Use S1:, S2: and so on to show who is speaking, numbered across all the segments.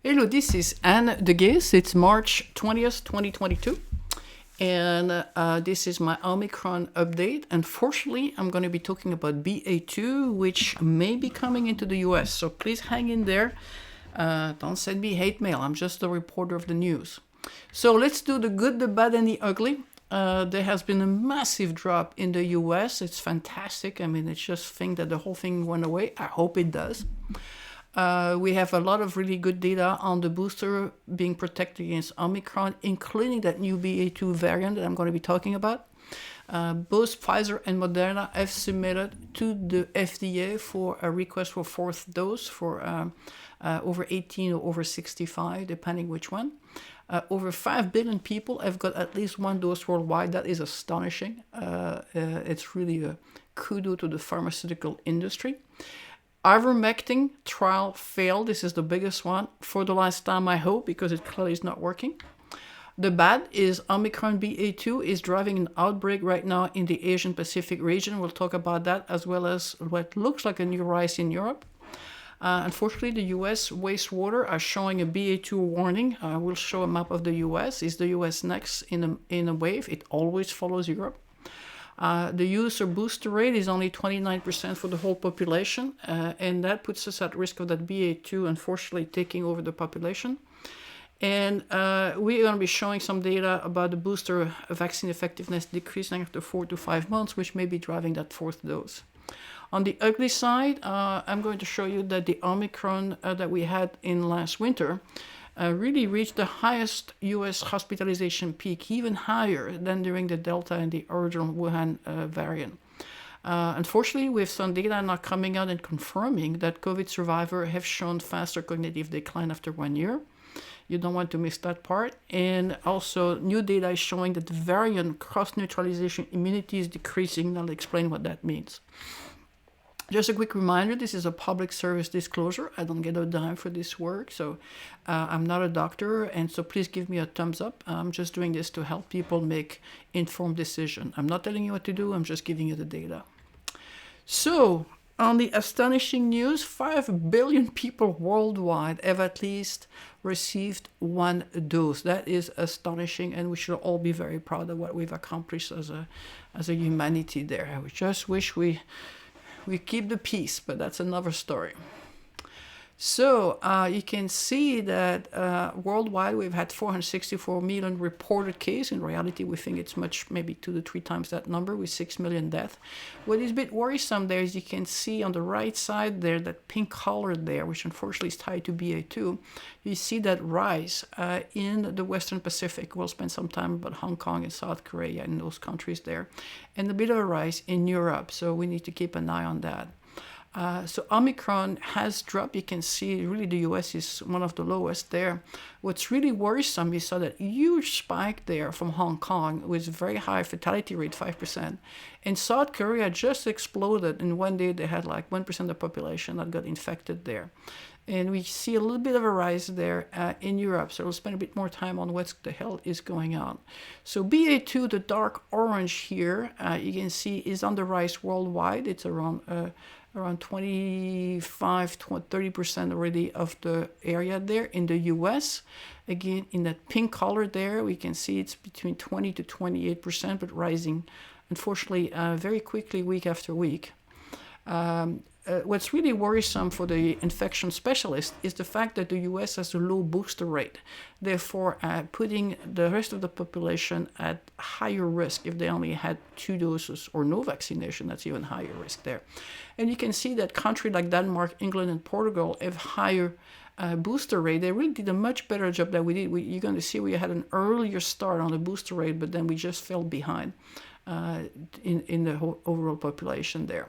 S1: Hello, this is Anne de Gees. It's March 20th, 2022. And this is my Omicron update. Unfortunately, I'm going to be talking about BA2, which may be coming into the US. So please hang in there. Don't send me hate mail. I'm just a reporter of the news. So let's do the good, the bad, and the ugly. There has been a massive drop in the US. It's fantastic. I mean, it's just think that the whole thing went away. I hope it does. We have a lot of really good data on the booster being protected against Omicron, including that new BA2 variant that I'm going to be talking about. Both Pfizer and Moderna have submitted to the FDA for a request for fourth dose for over 18 or over 65, depending which one. Over 5 billion people have got at least one dose worldwide. That is astonishing. It's really a kudos to the pharmaceutical industry. Ivermectin trial failed. This is the biggest one for the last time, I hope, because it clearly is not working. The bad is Omicron BA2 is driving an outbreak right now in the Asian Pacific region. We'll talk about that, as well as what looks like a new rise in Europe. Unfortunately, the US wastewater are showing a BA2 warning. We'll show a map of the US. Is the US next in a wave? It always follows Europe. The use or booster rate is only 29% for the whole population, and that puts us at risk of that BA2 unfortunately taking over the population. And we're going to be showing some data about the booster vaccine effectiveness decreasing after 4 to 5 months, which may be driving that fourth dose. On the ugly side, I'm going to show you that the Omicron that we had in last winter really reached the highest US hospitalization peak, even higher than during the Delta and the original Wuhan variant. Unfortunately, we have some data now coming out and confirming that COVID survivors have shown faster cognitive decline after 1 year. You don't want to miss that part. And also, new data is showing that the variant cross-neutralization immunity is decreasing. I'll explain what that means. Just a quick reminder, this is a public service disclosure. I don't get a dime for this work, so I'm not a doctor, and so please give me a thumbs up. I'm just doing this to help people make informed decisions. I'm not telling you what to do, I'm just giving you the data. So, on the astonishing news, 5 billion people worldwide have at least received one dose. That is astonishing, and we should all be very proud of what we've accomplished as a humanity there. I just wish we keep the peace, but that's another story. So you can see that worldwide we've had 464 million reported cases. In reality, we think it's maybe 2 to 3 times that number with 6 million deaths. What is a bit worrisome there is you can see on the right side there, that pink color there, which unfortunately is tied to BA2, you see that rise in the Western Pacific. We'll spend some time about Hong Kong and South Korea and those countries there, and a bit of a rise in Europe. So we need to keep an eye on that. So Omicron has dropped. You can see really the US is one of the lowest there. What's really worrisome, we saw that huge spike there from Hong Kong with very high fatality rate, 5%. And South Korea just exploded. In one day, they had like 1% of the population that got infected there. And we see a little bit of a rise there in Europe. So we'll spend a bit more time on what the hell is going on. So BA2, the dark orange here, you can see is on the rise worldwide. It's around 25-30% already of the area there. In the US, again, in that pink color there, we can see it's between 20 to 28%, but rising, unfortunately, very quickly week after week. What's really worrisome for the infection specialist is the fact that the US has a low booster rate, therefore putting the rest of the population at higher risk. If they only had 2 doses or no vaccination, that's even higher risk there. And you can see that countries like Denmark, England, and Portugal have higher booster rate. They really did a much better job than we did. You're going to see we had an earlier start on the booster rate, but then we just fell behind in the whole overall population there.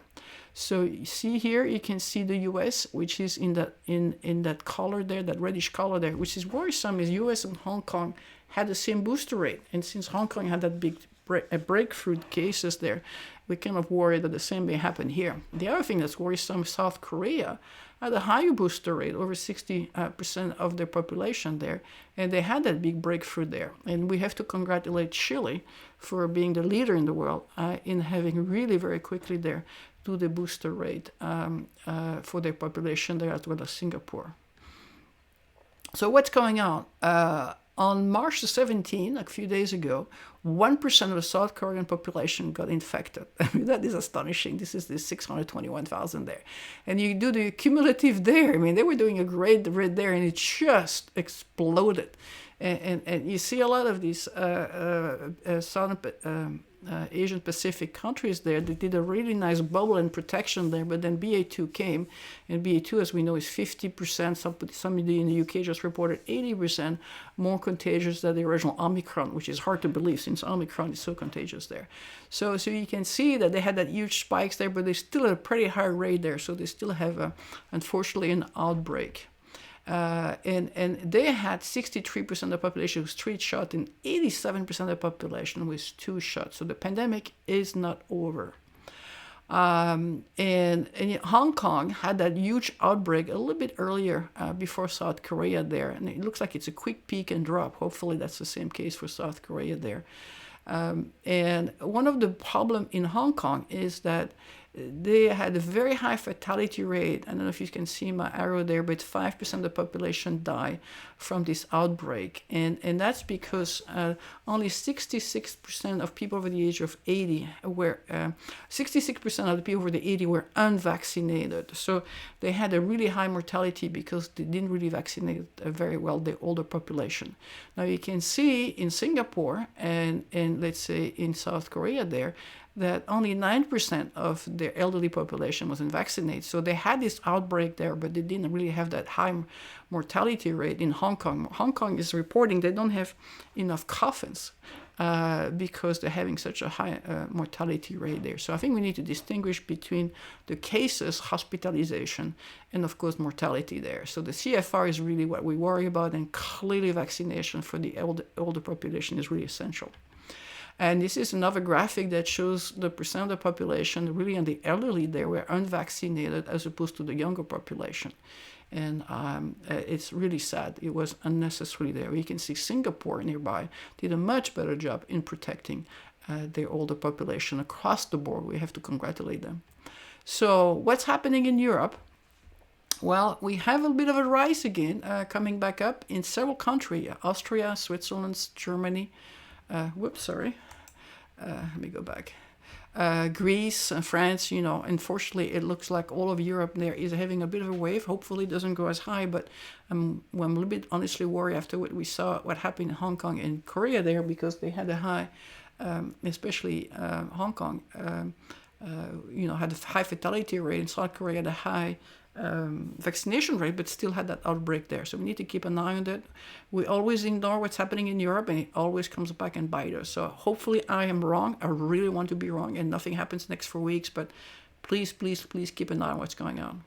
S1: So you see here, you can see the US, which is in that color there, that reddish color there, which is worrisome. Is US and Hong Kong had the same booster rate, and since Hong Kong had that big breakthrough cases there, we kind of worry that the same may happen here. The other thing that's worrisome, South Korea had a higher booster rate, over 60% of their population there, and they had that big breakthrough there. And we have to congratulate Chile for being the leader in the world in having really very quickly there do the booster rate for their population there, as well as Singapore. So what's going on? On March the 17th, a few days ago, 1% of the South Korean population got infected. I mean, that is astonishing. This is the 621,000 there. And you do the cumulative there. I mean, they were doing a great rate there, and it just exploded. And you see a lot of these Asian Pacific countries there. They did a really nice bubble and protection there, but then BA2 came, and BA2, as we know, is 50%. Somebody in the UK just reported 80% more contagious than the original Omicron, which is hard to believe since Omicron is so contagious there. So you can see that they had that huge spikes there, but they still at a pretty high rate there. So they still have, unfortunately, an outbreak. And they had 63% of the population with 3 shots and 87% of the population with 2 shots. So the pandemic is not over. And Hong Kong had that huge outbreak a little bit earlier before South Korea there. And it looks like it's a quick peak and drop. Hopefully that's the same case for South Korea there. And one of the problems in Hong Kong is that they had a very high fatality rate. I don't know if you can see my arrow there, but 5% of the population die from this outbreak. And that's because only 66% of people over the age of 80 were, 66% of the people over the 80 were unvaccinated. So they had a really high mortality because they didn't really vaccinate very well the older population. Now you can see in Singapore and let's say in South Korea there, that only 9% of their elderly population was vaccinated. So they had this outbreak there, but they didn't really have that high mortality rate in Hong Kong. Hong Kong is reporting they don't have enough coffins because they're having such a high mortality rate there. So I think we need to distinguish between the cases, hospitalization, and of course mortality there. So the CFR is really what we worry about, and clearly vaccination for the older population is really essential. And this is another graphic that shows the percent of the population, really in the elderly there, were unvaccinated as opposed to the younger population. And it's really sad. It was unnecessary there. You can see Singapore nearby did a much better job in protecting their older population across the board. We have to congratulate them. So what's happening in Europe? Well, we have a bit of a rise again, coming back up in several countries, Austria, Switzerland, Germany. Let me go back. Greece and France, unfortunately, it looks like all of Europe there is having a bit of a wave. Hopefully it doesn't go as high, but I'm a little bit honestly worried after what we saw, what happened in Hong Kong and Korea there, because they had a high, especially Hong Kong, had a high fatality rate, and South Korea had a high vaccination rate, but still had that outbreak there. So we need to keep an eye on that. We always ignore what's happening in Europe, and it always comes back and bites us. So hopefully I am wrong. I really want to be wrong, and nothing happens next 4 weeks, but please keep an eye on what's going on.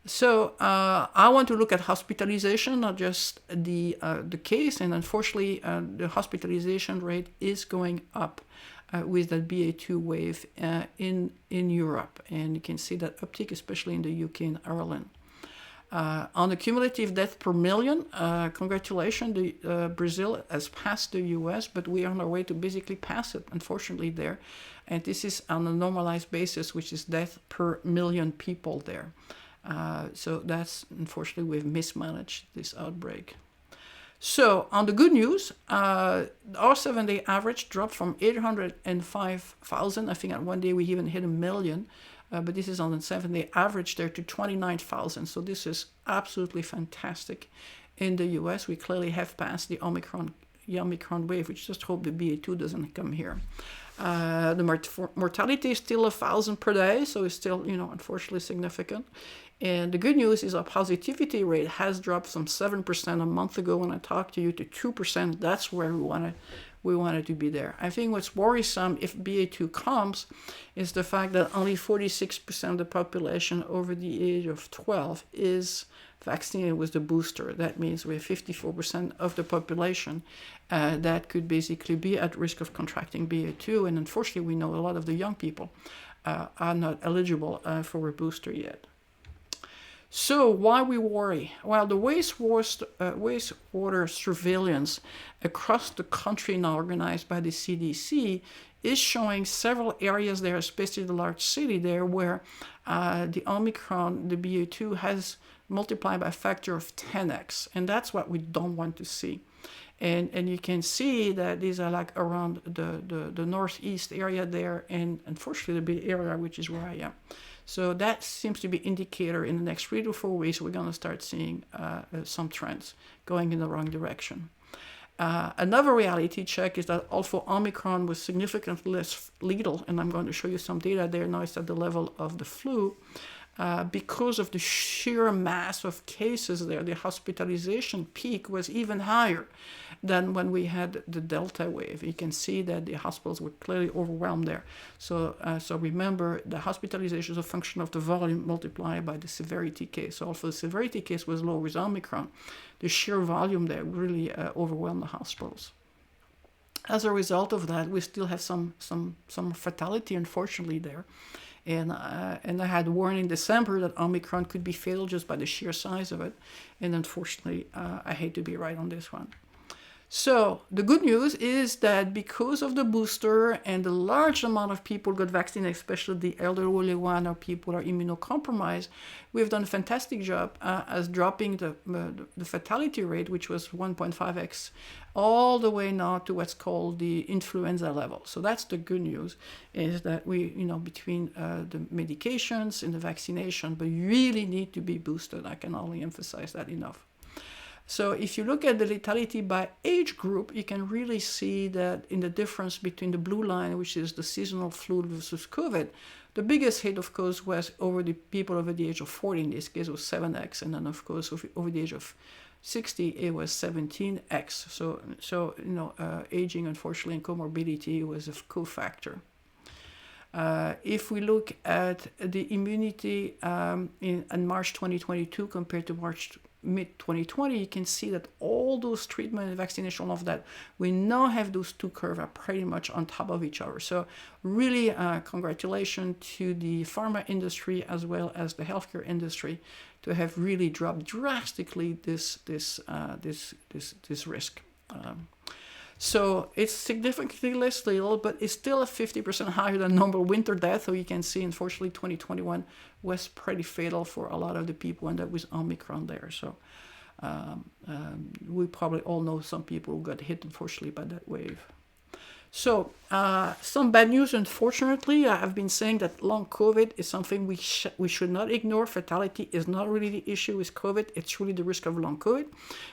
S1: So I want to look at hospitalization, not just the case, and unfortunately the hospitalization rate is going up with that BA2 wave in Europe. And you can see that uptick, especially in the UK and Ireland. On the cumulative death per million, congratulations, Brazil has passed the US, but we are on our way to basically pass it, unfortunately, there. And this is on a normalized basis, which is death per million people there. So that's, unfortunately, we've mismanaged this outbreak. So on the good news, our 7-day average dropped from 805,000. I think at one day we even hit 1 million. But this is on the 7-day average there to 29,000. So this is absolutely fantastic. In the US, we clearly have passed the Omicron wave. We just hope the BA2 doesn't come here. The mortality is still 1,000 per day, so it's still, unfortunately significant. And the good news is our positivity rate has dropped from 7% a month ago when I talked to you to 2%. That's where we wanted to be there. I think what's worrisome if BA2 comes is the fact that only 46% of the population over the age of 12 is vaccinated with the booster. That means we have 54% of the population that could basically be at risk of contracting BA2. And unfortunately, we know a lot of the young people are not eligible for a booster yet. So why we worry? Well, the wastewater surveillance across the country now organized by the CDC is showing several areas there, especially the large city there, where the Omicron, the BA2, has multiply by a factor of 10x. And that's what we don't want to see. And you can see that these are like around the northeast area there, and unfortunately the Bay Area, which is where I am. So that seems to be indicator in the next 3 to 4 weeks we're going to start seeing some trends going in the wrong direction. Another reality check is that although Omicron was significantly less lethal, and I'm going to show you some data there, now it's at the level of the flu, because of the sheer mass of cases there, the hospitalization peak was even higher than when we had the Delta wave. You can see that the hospitals were clearly overwhelmed there. So remember, the hospitalization is a function of the volume multiplied by the severity case. So although the severity case was low with Omicron, the sheer volume there really overwhelmed the hospitals. As a result of that, we still have some fatality, unfortunately, there. And I had warned in December that Omicron could be fatal just by the sheer size of it. And unfortunately, I hate to be right on this one. So the good news is that because of the booster and the large amount of people got vaccinated, especially the elderly one or people who are immunocompromised, we've done a fantastic job as dropping the fatality rate, which was 1.5x, all the way now to what's called the influenza level. So that's the good news, is that we, between the medications and the vaccination, but you really need to be boosted. I can only emphasize that enough. So if you look at the lethality by age group, you can really see that in the difference between the blue line, which is the seasonal flu versus COVID, the biggest hit, of course, was over the people over the age of 40. In this case, it was 7x. And then, of course, over the age of 60, it was 17x. So aging, unfortunately, and comorbidity was a cofactor. If we look at the immunity in March 2022 compared to mid-2020, you can see that all those treatment and vaccination, all of that, we now have those two curves are pretty much on top of each other. So really, congratulations to the pharma industry as well as the healthcare industry to have really dropped drastically this risk. So it's significantly less lethal, but it's still 50% higher than normal winter death. So you can see, unfortunately, 2021 was pretty fatal for a lot of the people, and that was Omicron there. So we probably all know some people who got hit, unfortunately, by that wave. So some bad news, unfortunately. I've been saying that long COVID is something we should not ignore. Fatality is not really the issue with COVID. It's really the risk of long COVID,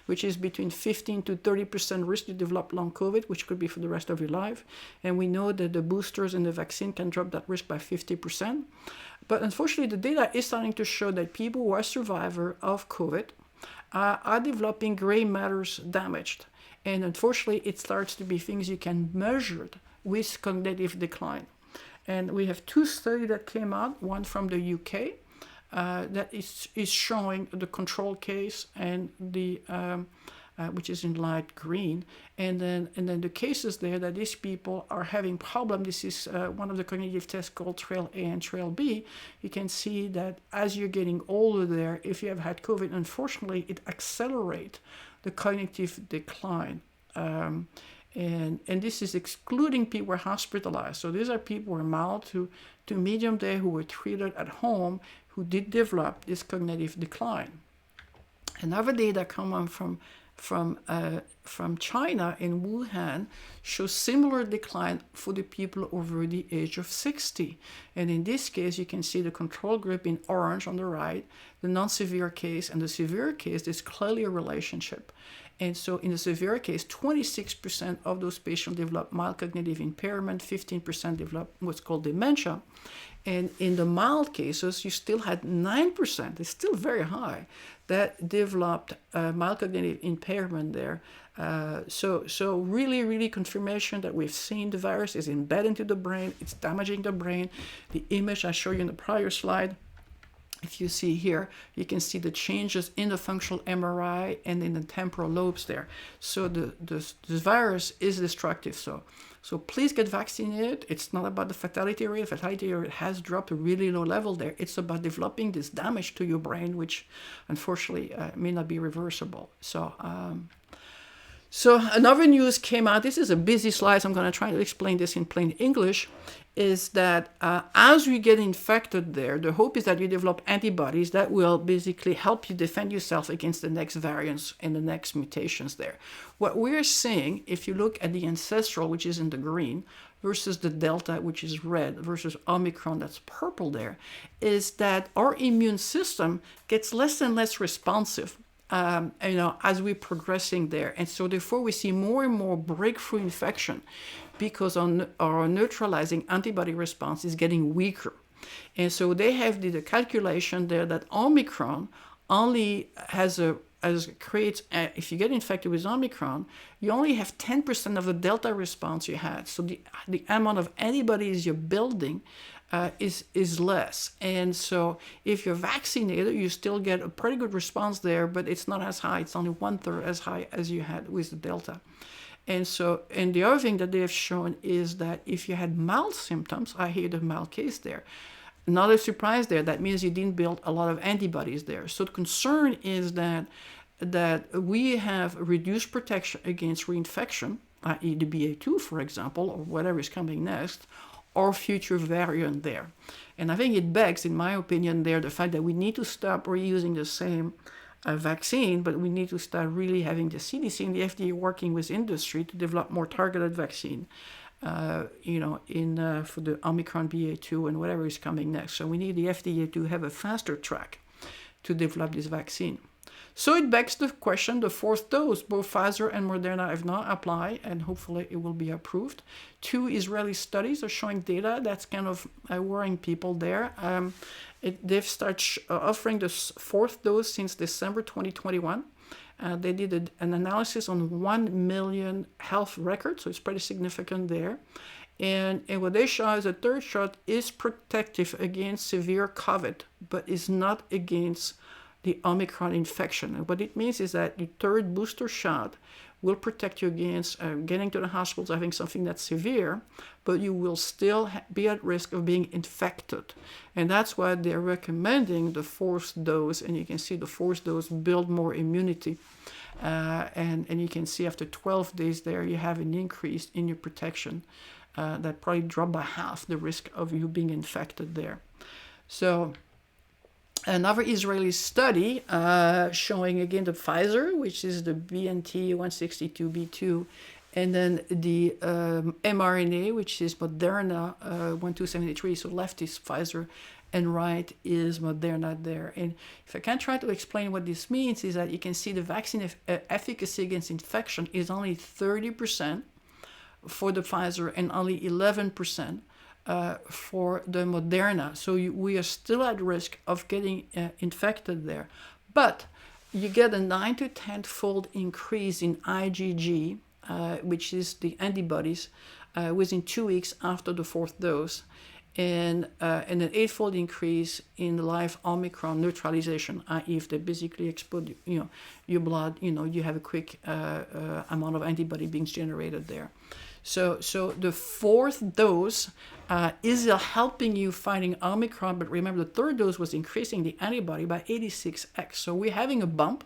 S1: which is between 15 to 30% risk to develop long COVID, which could be for the rest of your life. And we know that the boosters and the vaccine can drop that risk by 50%. But unfortunately, the data is starting to show that people who are survivors of COVID are developing gray matters damaged. And unfortunately, it starts to be things you can measure with cognitive decline. And we have two studies that came out, one from the UK that is showing the control case and the which is in light green, and then the cases there that these people are having problem. This is one of the cognitive tests called Trail A and Trail B. You can see that as you're getting older there, if you have had COVID, unfortunately, it accelerates the cognitive decline. And this is excluding people who are hospitalized. So these are people who are mild to medium there who were treated at home who did develop this cognitive decline. Another data coming from China in Wuhan shows similar decline for the people over the age of 60. And in this case, you can see the control group in orange on the right, the non-severe case, and the severe case, there's clearly a relationship. And so in the severe case, 26% of those patients develop mild cognitive impairment, 15% develop what's called dementia. And in the mild cases, you still had 9%, it's still very high, that developed mild cognitive impairment there. So really confirmation that we've seen the virus is embedded into the brain, it's damaging the brain. The image I showed you in the prior slide, if you see here, you can see the changes in the functional MRI and in the temporal lobes there. So this virus is destructive. So please get vaccinated. It's not about the fatality rate. Fatality rate has dropped to a really low level there. It's about developing this damage to your brain, which unfortunately may not be reversible. So So another news came out. This is a busy slide, so I'm going to try to explain this in plain English. Is that as we get infected there, the hope is that you develop antibodies that will basically help you defend yourself against the next variants and the next mutations there. What we're seeing, if you look at the ancestral, which is in the green, versus the Delta, which is red, versus Omicron, that's purple there, is that our immune system gets less and less responsive as we're progressing there. And so therefore we see more and more breakthrough infection because our neutralizing antibody response is getting weaker. And so they have did a calculation there that Omicron only creates, if you get infected with Omicron, you only have 10% of the Delta response you had. So the amount of antibodies you're building is less. And so if you're vaccinated, you still get a pretty good response there, but it's not as high. It's only 1/3 as high as you had with the Delta. And the other thing that they have shown is that if you had mild symptoms, I hear the mild case there, not a surprise there. That means you didn't build a lot of antibodies there. So the concern is that we have reduced protection against reinfection, i.e. the BA2, for example, or whatever is coming next, or future variant there. And I think it begs, in my opinion, there the fact that we need to stop reusing the same vaccine, but we need to start really having the CDC and the FDA working with industry to develop more targeted vaccine, for the Omicron BA2 and whatever is coming next. So we need the FDA to have a faster track to develop this vaccine. So it begs the question, the fourth dose, both Pfizer and Moderna have now applied, and hopefully it will be approved. 2 Israeli studies are showing data that's kind of worrying people there. They've started offering the fourth dose since December 2021. They did an analysis on 1 million health records, so it's pretty significant there. And what they show is the third shot is protective against severe COVID, but is not against the Omicron infection. And what it means is that the third booster shot will protect you against getting to the hospitals, having something that's severe, but you will still be at risk of being infected. And that's why they're recommending the fourth dose. And you can see the fourth dose build more immunity. And you can see after 12 days there, you have an increase in your protection that probably dropped by half the risk of you being infected there. So another Israeli study showing again the Pfizer, which is the BNT162b2, and then the mRNA, which is Moderna 1273. So left is Pfizer and right is Moderna there. And if I can try to explain what this means, is that you can see the vaccine efficacy against infection is only 30% for the Pfizer and only 11% for the Moderna. So we are still at risk of getting infected there. But you get a 9 to 10-fold increase in IgG, which is the antibodies, within 2 weeks after the fourth dose, and an 8-fold increase in the live Omicron neutralization, i.e. if they basically explode your blood, you have a quick amount of antibody being generated there. So the fourth dose is helping you fighting Omicron, but remember the third dose was increasing the antibody by 86x. So we're having a bump,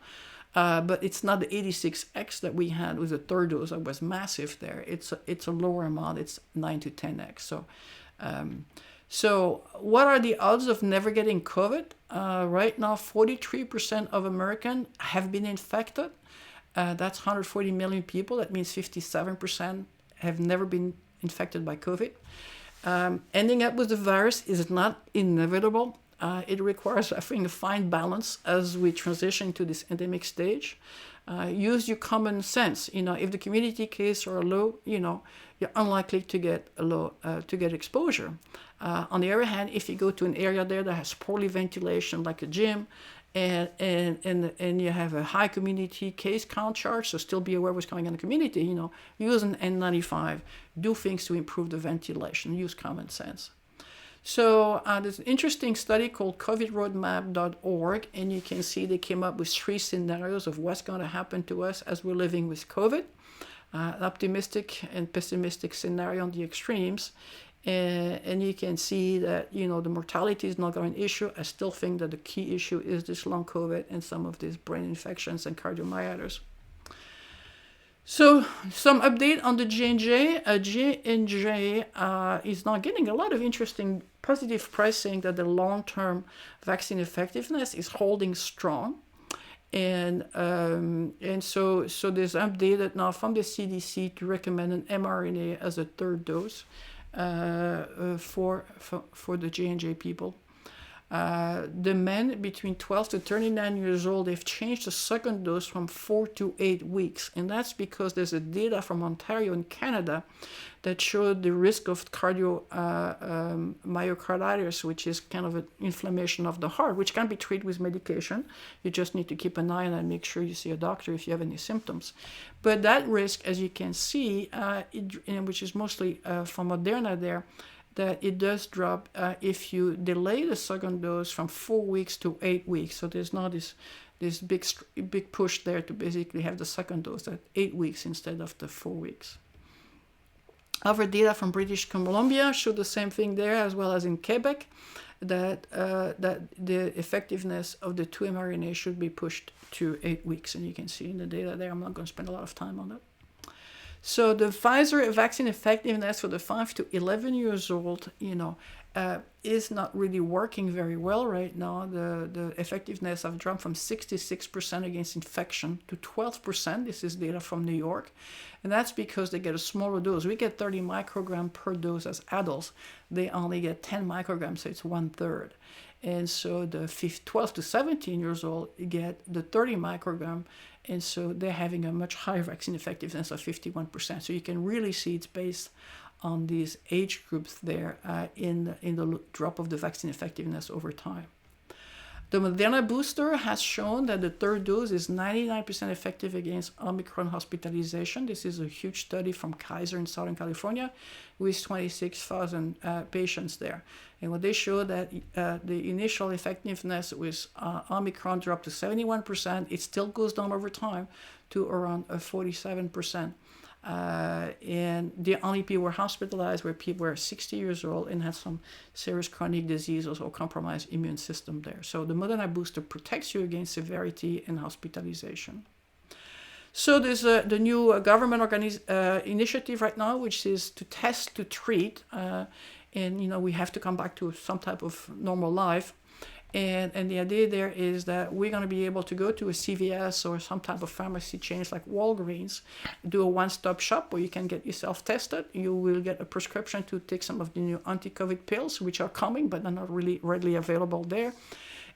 S1: but it's not the 86x that we had with the third dose that was massive there. It's a lower amount. It's 9 to 10x. So what are the odds of never getting COVID? Right now, 43% of Americans have been infected. That's 140 million people. That means 57% have never been infected by COVID. Ending up with the virus is not inevitable. It requires, I think, a fine balance as we transition to this endemic stage. Use your common sense. If the community cases are low, you're unlikely to get exposure. On the other hand, if you go to an area there that has poorly ventilation, like a gym, and you have a high community case count charge, so still be aware of what's going on in the community, use an N95, do things to improve the ventilation, use common sense. So there's an interesting study called covidroadmap.org, and you can see they came up with 3 scenarios of what's going to happen to us as we're living with COVID. Optimistic and pessimistic scenario on the extremes. And you can see that, the mortality is not going to be an issue. I still think that the key issue is this long COVID and some of these brain infections and cardiomyopathies. So some update on the J&J. J&J is now getting a lot of interesting positive pricing that the long-term vaccine effectiveness is holding strong. And so there's updated now from the CDC to recommend an mRNA as a third dose for the J&J people. The men between 12 to 39 years old, they've changed the second dose from 4 to 8 weeks. And that's because there's a data from Ontario in Canada that showed the risk of myocarditis, which is kind of an inflammation of the heart, which can be treated with medication. You just need to keep an eye on it and make sure you see a doctor if you have any symptoms. But that risk, as you can see, which is mostly from Moderna there, that it does drop if you delay the second dose from 4 weeks to 8 weeks. So there's not this big push there to basically have the second dose at 8 weeks instead of the 4 weeks. Other data from British Columbia show the same thing there, as well as in Quebec, that the effectiveness of the 2 mRNA should be pushed to 8 weeks. And you can see in the data there. I'm not going to spend a lot of time on that. So the Pfizer vaccine effectiveness for the 5 to 11 years old, is not really working very well right now. The effectiveness have dropped from 66% against infection to 12%. This is data from New York. And that's because they get a smaller dose. We get 30 micrograms per dose as adults. They only get 10 micrograms, so it's 1/3. And so the 12 to 17 years old get the 30 microgram, and so they're having a much higher vaccine effectiveness of 51%. So you can really see it's based on these age groups there in the drop of the vaccine effectiveness over time. The Moderna booster has shown that the third dose is 99% effective against Omicron hospitalization. This is a huge study from Kaiser in Southern California with 26,000 patients there. And what they show that the initial effectiveness with Omicron dropped to 71%. It still goes down over time to around 47%. And the only people who were hospitalized were people who were 60 years old and had some serious chronic diseases or compromised immune system there. So the Moderna booster protects you against severity and hospitalization. So there's the new government initiative right now, which is to test to treat. And we have to come back to some type of normal life. And the idea there is that we're going to be able to go to a CVS or some type of pharmacy chains like Walgreens, do a one-stop shop where you can get yourself tested. You will get a prescription to take some of the new anti-COVID pills, which are coming, but they're not really readily available there.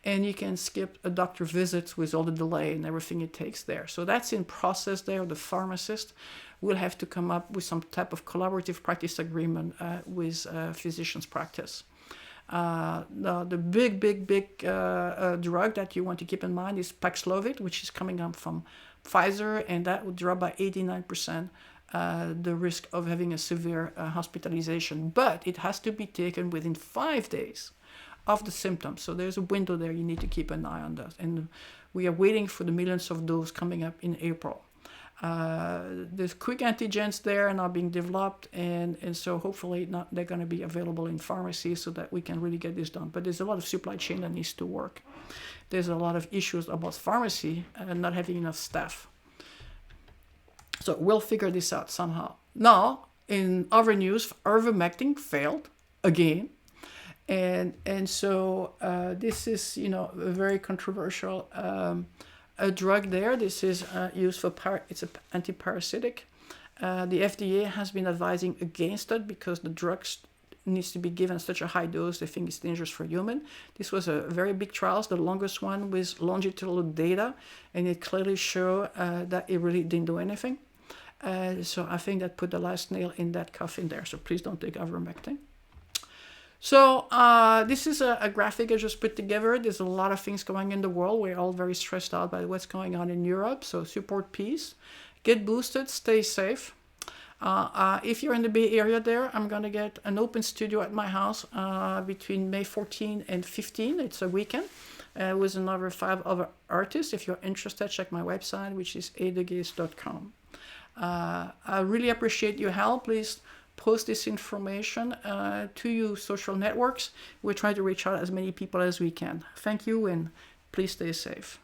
S1: And you can skip a doctor visits with all the delay and everything it takes there. So that's in process there. The pharmacist will have to come up with some type of collaborative practice agreement with physician's practice. The big drug that you want to keep in mind is Paxlovid, which is coming up from Pfizer, and that would drop by 89% the risk of having a severe hospitalization. But it has to be taken within 5 days of the symptoms. So there's a window there you need to keep an eye on that. And we are waiting for the millions of those coming up in April. There's quick antigens there and are being developed, and so hopefully they're going to be available in pharmacies so that we can really get this done. But there's a lot of supply chain that needs to work. There's a lot of issues about pharmacy and not having enough staff. So we'll figure this out somehow. Now, in other news, Ivermectin failed again. And so this is, a very controversial a drug there. This is used for it's an antiparasitic. The FDA has been advising against it because the drug needs to be given such a high dose. They think it's dangerous for human. This was a very big trial, the longest one with longitudinal data, and it clearly showed that it really didn't do anything. So I think that put the last nail in that coffin there. So please don't take Ivermectin. So this is a graphic I just put together. There's a lot of things going in the world. We're all very stressed out by what's going on in Europe. So support peace, get boosted, stay safe. If you're in the Bay Area there, I'm going to get an open studio at my house between May 14 and 15. It's a weekend with another 5 other artists. If you're interested, check my website, which is adegaze.com. I really appreciate your help. Please post this information to your social networks. We're trying to reach out as many people as we can. Thank you, and please stay safe.